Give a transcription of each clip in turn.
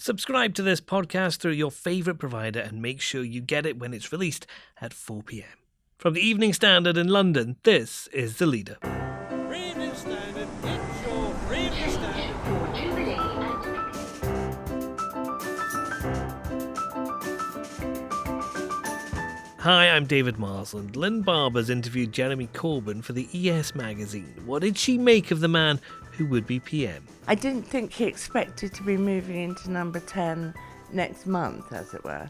Subscribe to this podcast through your favourite provider and make sure you get it when it's released at 4 p.m. From the Evening Standard in London, this is The Leader. Evening Standard, it's your Evening Standard. Hi, I'm David Marsland. Lynn Barber's interviewed Jeremy Corbyn for the ES magazine. What did she make of the man who would be PM? I didn't think he expected to be moving into number 10 next month, as it were.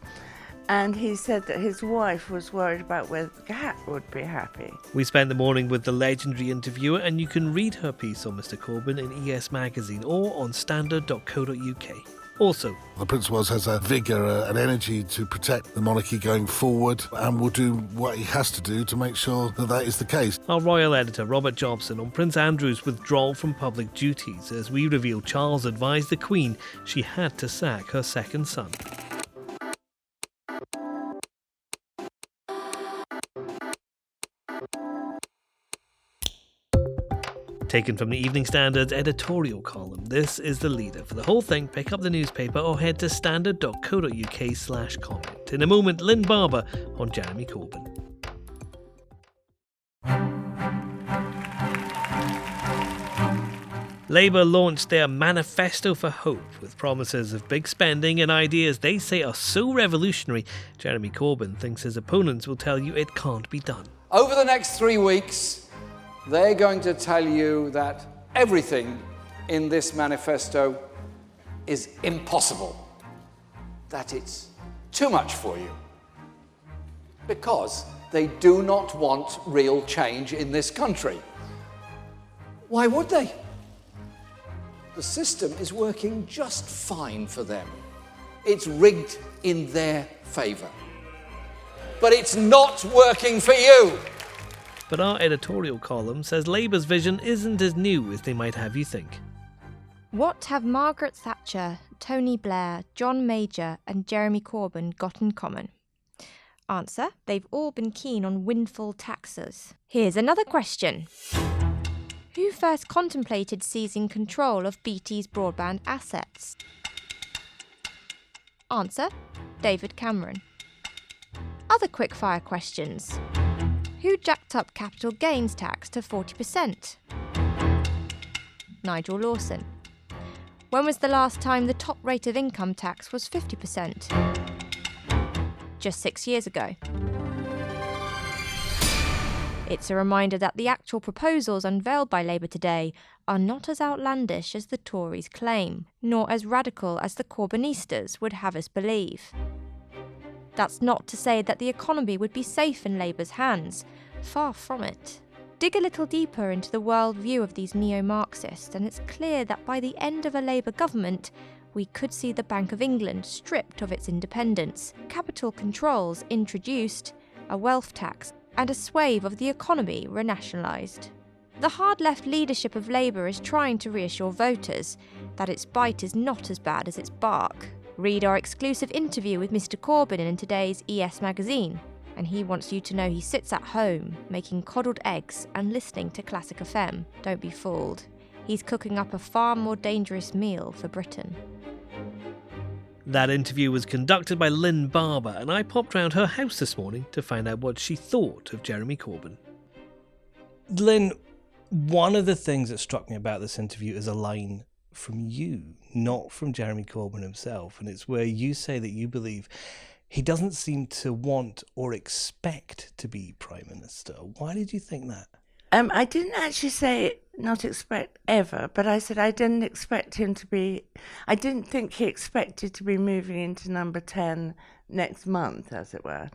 And he said that his wife was worried about whether the cat would be happy. We spent the morning with the legendary interviewer, and you can read her piece on Mr Corbyn in ES magazine or on standard.co.uk. Also, the Prince of Wales has a vigour, an energy to protect the monarchy going forward, and will do what he has to do to make sure that that is the case. Our royal editor Robert Jobson on Prince Andrew's withdrawal from public duties as we reveal Charles advised the Queen she had to sack her second son. Taken from the Evening Standard's editorial column, this is The Leader. For the whole thing, pick up the newspaper or head to standard.co.uk/comment. In a moment, Lynn Barber on Jeremy Corbyn. Labour launched their Manifesto for Hope with promises of big spending and ideas they say are so revolutionary, Jeremy Corbyn thinks his opponents will tell you it can't be done. Over the next 3 weeks, they're going to tell you that everything in this manifesto is impossible, that it's too much for you, because they do not want real change in this country. Why would they? The system is working just fine for them. It's rigged in their favour. But it's not working for you. But our editorial column says Labour's vision isn't as new as they might have you think. What have Margaret Thatcher, Tony Blair, John Major and Jeremy Corbyn got in common? Answer: they've all been keen on windfall taxes. Here's another question. Who first contemplated seizing control of BT's broadband assets? Answer: David Cameron. Other quickfire questions. Who jacked up capital gains tax to 40%? Nigel Lawson. When was the last time the top rate of income tax was 50%? Just 6 years ago. It's a reminder that the actual proposals unveiled by Labour today are not as outlandish as the Tories claim, nor as radical as the Corbynistas would have us believe. That's not to say that the economy would be safe in Labour's hands. Far from it. Dig a little deeper into the worldview of these neo-Marxists, and it's clear that by the end of a Labour government, we could see the Bank of England stripped of its independence, capital controls introduced, a wealth tax, and a swathe of the economy renationalised. The hard-left leadership of Labour is trying to reassure voters that its bite is not as bad as its bark. Read our exclusive interview with Mr Corbyn in today's ES magazine, and he wants you to know he sits at home, making coddled eggs and listening to Classic FM. Don't be fooled. He's cooking up a far more dangerous meal for Britain. That interview was conducted by Lynn Barber, and I popped round her house this morning to find out what she thought of Jeremy Corbyn. Lynn, one of the things that struck me about this interview is a line from you, not from Jeremy Corbyn himself, and it's where you say that you believe he doesn't seem to want or expect to be Prime Minister. Why did you think that? I didn't actually say not expect ever, but I said I didn't expect him to be... I didn't think he expected to be moving into number 10 next month, as it were.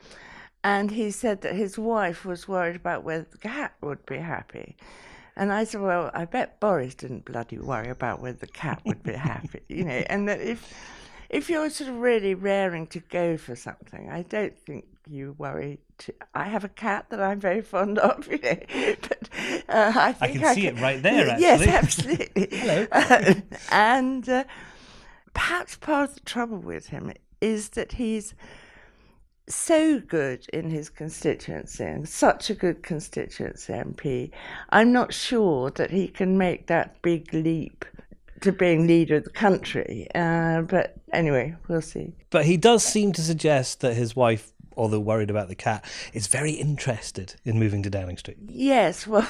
And he said that his wife was worried about whether the cat would be happy. And I said, well, I bet Boris didn't bloody worry about whether the cat would be happy, you know, and that if you're sort of really raring to go for something, I don't think you worry. I have a cat that I'm very fond of, you know, but I think I can see it right there, actually. Yes, absolutely. Hello. And perhaps part of the trouble with him is that he's so good in his constituency and such a good constituency MP. I'm not sure that he can make that big leap to being leader of the country. But anyway, we'll see. But he does seem to suggest that his wife, although worried about the cat, is very interested in moving to Downing Street. Yes, well,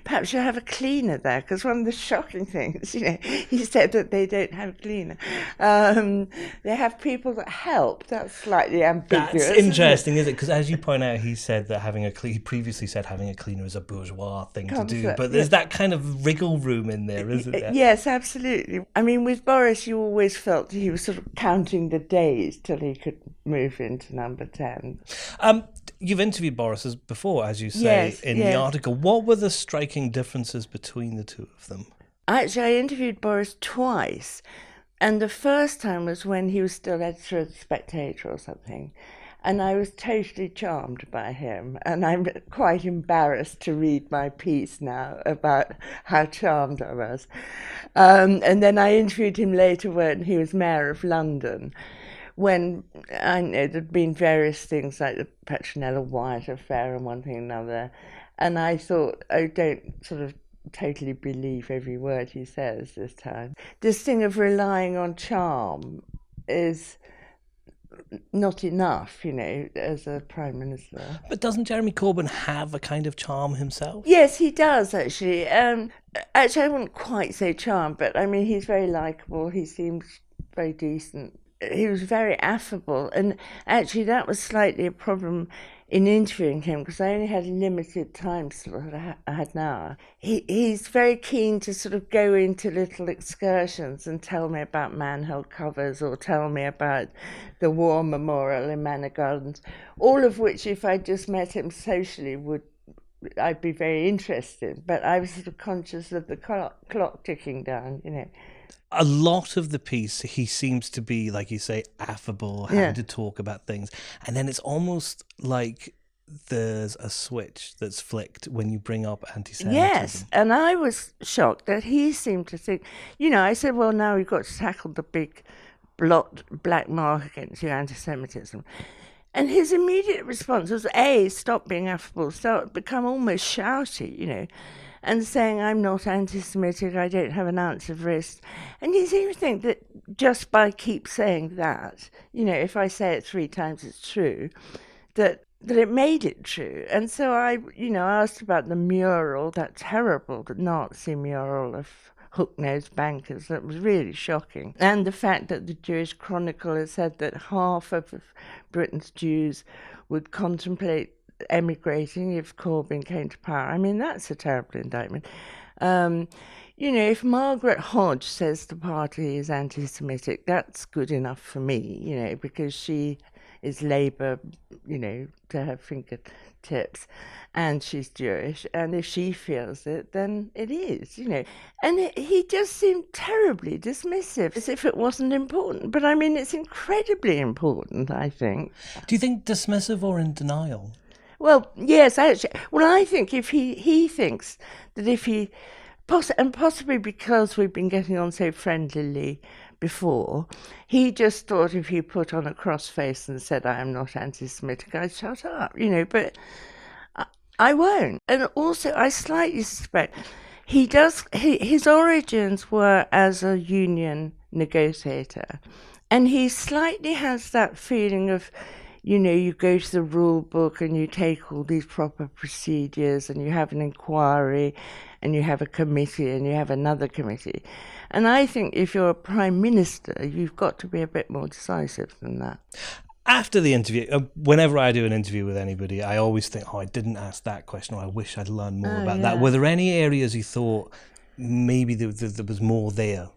perhaps you'll have a cleaner there, because one of the shocking things, he said that they don't have a cleaner. They have people that help. That's slightly ambiguous. That's interesting, isn't it? Because as you point out, he said that he previously said having a cleaner is a bourgeois thing to do. But there's that kind of wriggle room in there, isn't there? Yes, absolutely. I mean, with Boris, you always felt he was sort of counting the days till he could move into number 10. You've interviewed Boris before, as you say in the article. What were the striking differences between the two of them? Actually, I interviewed Boris twice, and the first time was when he was still editor of The Spectator or something, and I was totally charmed by him, and I'm quite embarrassed to read my piece now about how charmed I was. And then I interviewed him later when he was Mayor of London, when I know there'd been various things like the Petronella Wyatt affair and one thing and another, and I thought, oh, don't sort of totally believe every word he says this time. This thing of relying on charm is not enough, as a Prime Minister. But doesn't Jeremy Corbyn have a kind of charm himself? Yes, he does, actually. Actually, I wouldn't quite say charm, but I mean, he's very likeable. He seems very decent. He was very affable, and actually that was slightly a problem in interviewing him, because I only had a limited time slot. I had an hour. He's very keen to sort of go into little excursions and tell me about manhole covers or tell me about the War Memorial in Manor Gardens, all of which, if I just met him socially, I'd be very interested. But I was sort of conscious of the clock ticking down, A lot of the piece, he seems to be, like you say, affable, having to talk about things. And then it's almost like there's a switch that's flicked when you bring up anti-Semitism. Yes, and I was shocked that he seemed to think, I said, well, now we've got to tackle the big black mark against you, anti-Semitism. And his immediate response was, A, stop being affable, become almost shouty, and saying, I'm not anti-Semitic, I don't have an ounce of risk. And you seem to think that just by keep saying that, if I say it 3 times it's true, that it made it true. And so I asked about the mural, that terrible Nazi mural of hook-nosed bankers. That was really shocking. And the fact that the Jewish Chronicle has said that half of Britain's Jews would contemplate emigrating if Corbyn came to power. I mean, that's a terrible indictment. If Margaret Hodge says the party is anti-Semitic, that's good enough for me, because she is Labour, to her fingertips, and she's Jewish, and if she feels it, then it is, And he just seemed terribly dismissive, as if it wasn't important. But I mean, it's incredibly important, I think. Do you think dismissive or in denial? Well, yes, actually. Well, I think if he thinks that if he, and possibly because we've been getting on so friendlily before, he just thought if he put on a cross face and said, I am not anti-Semitic, I'd shut up, but I won't. And also, I slightly suspect his origins were as a union negotiator, and he slightly has that feeling of, you go to the rule book and you take all these proper procedures and you have an inquiry and you have a committee and you have another committee. And I think if you're a Prime Minister, you've got to be a bit more decisive than that. After the interview, whenever I do an interview with anybody, I always think, I didn't ask that question, or I wish I'd learned more about that. Were there any areas you thought maybe there was more there?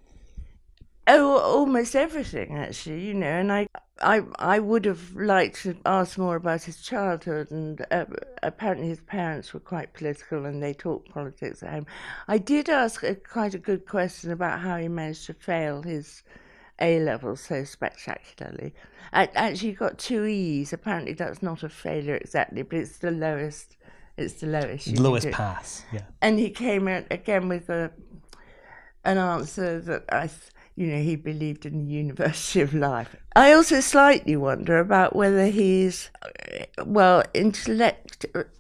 Oh, almost everything, actually, and I would have liked to ask more about his childhood, and apparently his parents were quite political and they talked politics at home. I did ask quite a good question about how he managed to fail his A-levels so spectacularly. Actually, he got 2 E's. Apparently that's not a failure exactly, but it's the lowest. It's the lowest. Lowest pass, yeah. And he came out again with an answer that he believed in the university of life. I also slightly wonder about whether he's,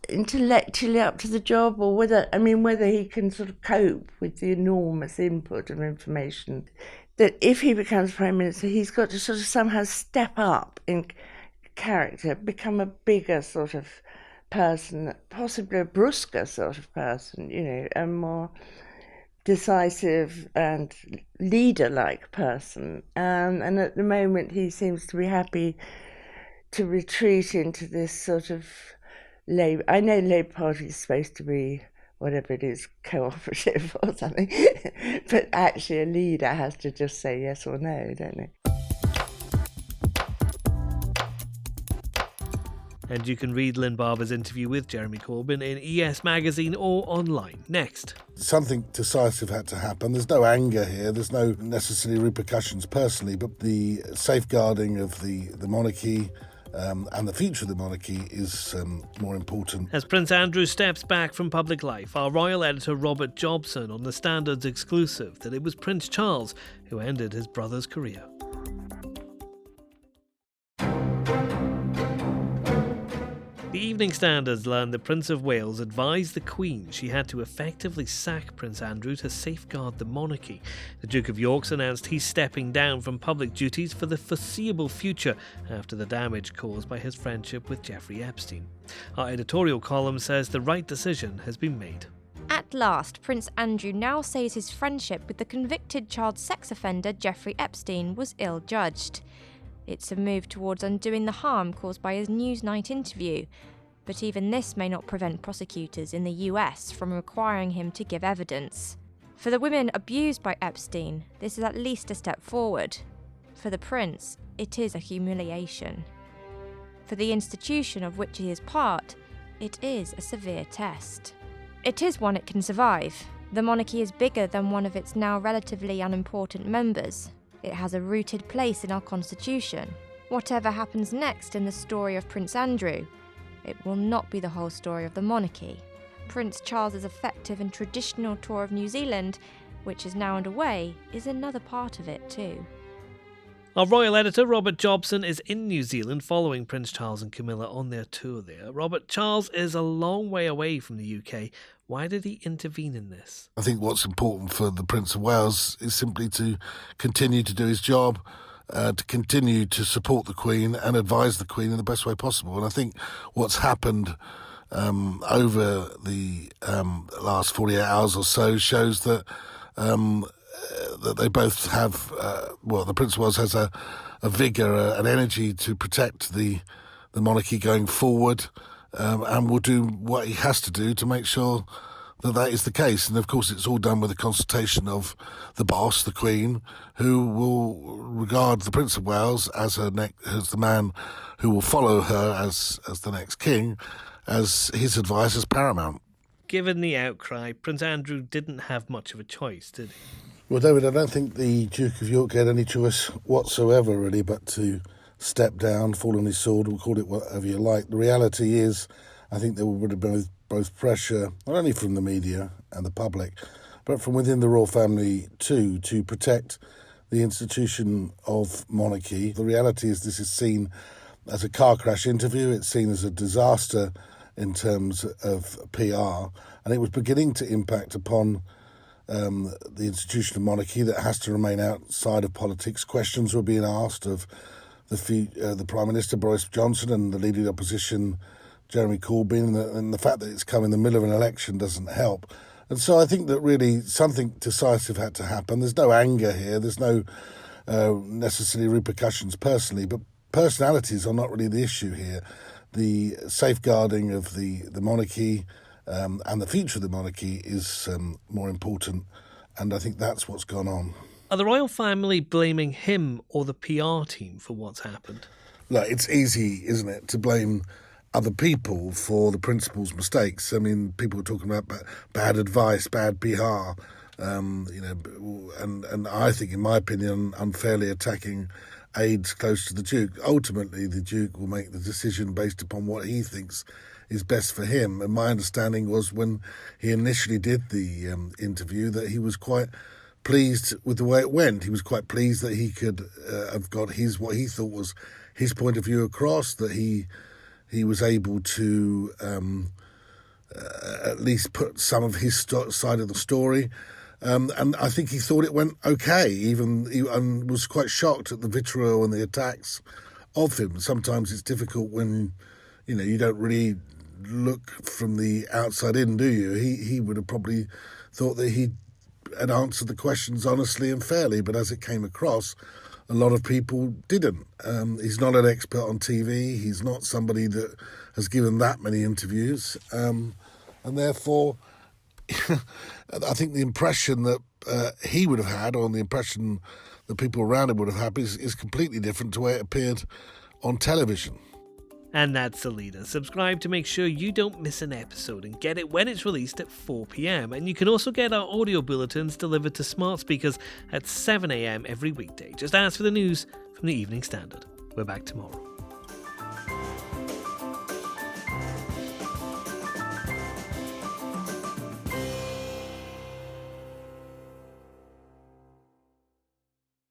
intellectually up to the job, or whether he can sort of cope with the enormous input of information. That if he becomes Prime Minister, he's got to sort of somehow step up in character, become a bigger sort of person, possibly a brusquer sort of person, a more decisive and leader-like person. And at the moment he seems to be happy to retreat into this sort of Labour. I know Labour Party is supposed to be, whatever it is, cooperative or something, but actually a leader has to just say yes or no, don't they? And you can read Lynn Barber's interview with Jeremy Corbyn in ES Magazine or online. Next. Something decisive had to happen. There's no anger here. There's no necessary repercussions personally, but the safeguarding of the monarchy and the future of the monarchy is more important. As Prince Andrew steps back from public life, our royal editor Robert Jobson on the Standard's exclusive that it was Prince Charles who ended his brother's career. The Evening Standards learned that Prince of Wales advised the Queen she had to effectively sack Prince Andrew to safeguard the monarchy. The Duke of York's announced he's stepping down from public duties for the foreseeable future after the damage caused by his friendship with Jeffrey Epstein. Our editorial column says the right decision has been made. At last, Prince Andrew now says his friendship with the convicted child sex offender Jeffrey Epstein was ill-judged. It's a move towards undoing the harm caused by his Newsnight interview, but even this may not prevent prosecutors in the US from requiring him to give evidence. For the women abused by Epstein, this is at least a step forward. For the prince, it is a humiliation. For the institution of which he is part, it is a severe test. It is one it can survive. The monarchy is bigger than one of its now relatively unimportant members. It has a rooted place in our constitution. Whatever happens next in the story of Prince Andrew, it will not be the whole story of the monarchy. Prince Charles's effective and traditional tour of New Zealand, which is now underway, is another part of it too. Our royal editor Robert Jobson is in New Zealand following Prince Charles and Camilla on their tour there. Robert, Charles is a long way away from the UK. Why did he intervene in this? I think what's important for the Prince of Wales is simply to continue to do his job, to continue to support the Queen and advise the Queen in the best way possible. And I think what's happened over the last 48 hours or so shows that that they both have, the Prince of Wales has a vigour, an energy to protect the monarchy going forward, and will do what he has to do to make sure that is the case. And of course it's all done with the consultation of the boss, the Queen, who will regard the Prince of Wales as the man who will follow her as the next king, as his advice is paramount. Given the outcry, Prince Andrew didn't have much of a choice, did he? Well, David, I don't think the Duke of York had any choice whatsoever, really, but to step down, fall on his sword, or call it whatever you like. The reality is, I think there would have been both pressure, not only from the media and the public, but from within the royal family too, to protect the institution of monarchy. The reality is this is seen as a car crash interview. It's seen as a disaster in terms of PR, and it was beginning to impact upon the institution of monarchy that has to remain outside of politics. Questions were being asked of the Prime Minister Boris Johnson and the leading opposition Jeremy Corbyn, and the fact that it's come in the middle of an election doesn't help. And so I think that really something decisive had to happen. There's no anger here. There's no necessary repercussions personally, but personalities are not really the issue here. The safeguarding of the monarchy and the future of the monarchy is more important, and I think that's what's gone on. Are the royal family blaming him or the PR team for what's happened? Look, it's easy, isn't it, to blame other people for the principal's mistakes. I mean, people are talking about bad advice, bad PR, and I think, in my opinion, unfairly attacking aides close to the Duke. Ultimately, the Duke will make the decision based upon what he thinks is best for him. And my understanding was when he initially did the interview that he was quite pleased with the way it went. He was quite pleased that he could have got what he thought was his point of view across, that he was able to at least put some of his side of the story. And I think he thought it went okay, and was quite shocked at the vitriol and the attacks of him. Sometimes it's difficult when, you don't really look from the outside in, do you? He would have probably thought that he had answered the questions honestly and fairly, but as it came across, a lot of people didn't. He's not an expert on TV. He's not somebody that has given that many interviews. And therefore, I think the impression that he would have had, or the impression that people around him would have had, is completely different to the way it appeared on television. And that's The Leader. Subscribe to make sure you don't miss an episode and get it when it's released at 4 p.m. And you can also get our audio bulletins delivered to smart speakers at 7 a.m. every weekday. Just ask for the news from the Evening Standard. We're back tomorrow.